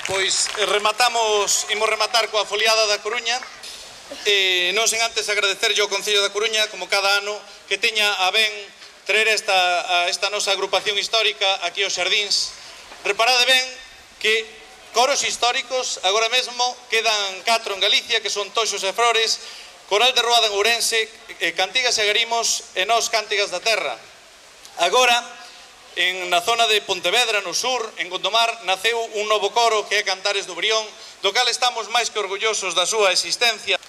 Pois imos rematar coa foliada da Coruña. Non sen antes agradecerlle ao Concello da Coruña, como cada ano, que teña a ben traer esta nosa agrupación histórica aquí aos Xardíns. Reparade ben que coros históricos agora mesmo quedan 4 en Galicia, que son Toxos e Frores, Coral de Roada en Ourense, Cantigas e Garimos e Nós Cántigas da Terra. Agora, na zona de Pontevedra, no sur, en Gondomar, naceu un novo coro que é Cantares do Brión, do cal estamos máis que orgullosos da súa existencia.